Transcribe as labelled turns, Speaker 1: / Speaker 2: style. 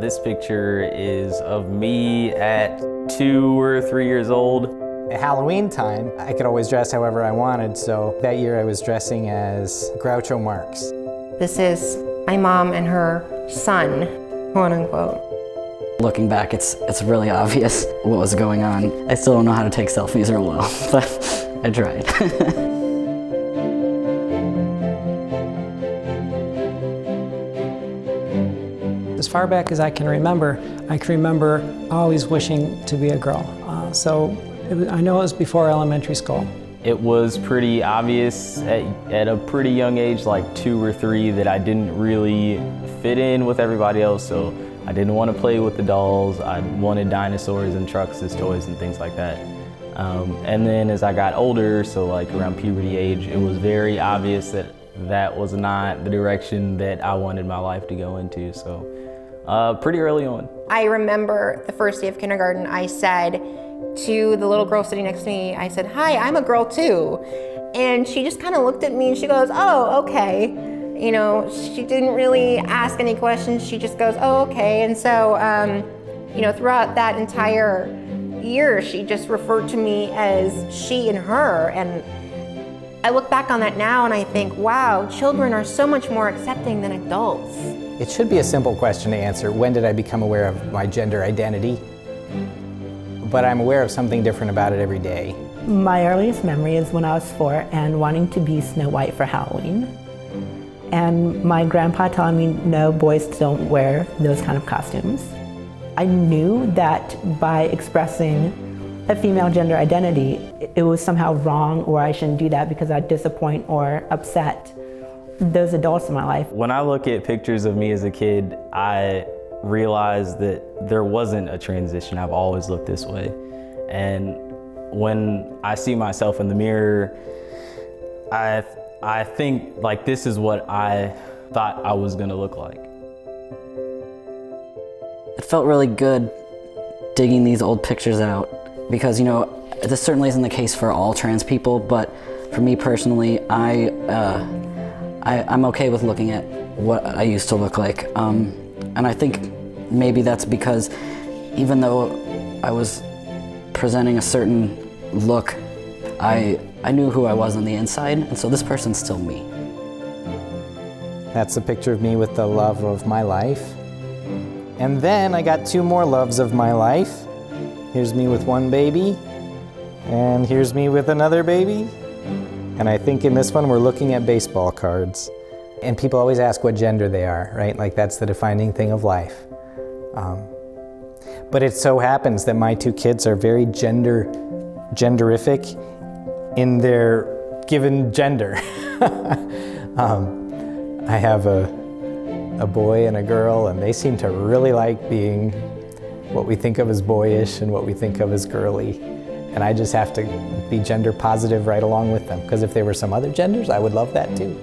Speaker 1: This picture is of me at 2 or 3 years old.
Speaker 2: At Halloween time, I could always dress however I wanted, so that year I was dressing as Groucho Marx.
Speaker 3: This is my mom and her son, quote unquote.
Speaker 4: Looking back, it's really obvious what was going on. I still don't know how to take selfies real well, but I tried.
Speaker 5: As far back as I can remember always wishing to be a girl. I know it was before elementary school.
Speaker 1: It was pretty obvious at a pretty young age, like 2 or 3, that I didn't really fit in with everybody else, so I didn't want to play with the dolls. I wanted dinosaurs and trucks as toys and things like that. And then as I got older, so like around puberty age, it was very obvious that that was not the direction that I wanted my life to go into, so pretty early on.
Speaker 3: I remember the first day of kindergarten, I said to the little girl sitting next to me, I said, "Hi, I'm a girl too." And she just kind of looked at me and she goes, "Oh, okay." You know, she didn't really ask any questions. She just goes, "Oh, okay." And so, you know, throughout that entire year, she just referred to me as she and her. And I look back on that now and I think, wow, children are so much more accepting than adults.
Speaker 2: It should be a simple question to answer. When did I become aware of my gender identity? But I'm aware of something different about it every day.
Speaker 6: My earliest memory is when I was 4 and wanting to be Snow White for Halloween. And my grandpa telling me, no, boys don't wear those kind of costumes. I knew that by expressing a female gender identity, it was somehow wrong, or I shouldn't do that because I'd disappoint or upset those adults in my life.
Speaker 1: When I look at pictures of me as a kid, I realize that there wasn't a transition. I've always looked this way. And when I see myself in the mirror, I think like this is what I thought I was gonna look like.
Speaker 4: It felt really good digging these old pictures out because, you know, this certainly isn't the case for all trans people, but for me personally, I'm okay with looking at what I used to look like. And I think maybe that's because even though I was presenting a certain look, I knew who I was on the inside, and so this person's still me.
Speaker 2: That's a picture of me with the love of my life. And then I got 2 more loves of my life. Here's me with one baby, and here's me with another baby. And I think in this one we're looking at baseball cards. And people always ask what gender they are, right? Like that's the defining thing of life. But it so happens that my 2 kids are very genderific in their given gender. I have a boy and a girl, and they seem to really like being what we think of as boyish and what we think of as girly. And I just have to be gender positive right along with them, because if they were some other genders, I would love that too.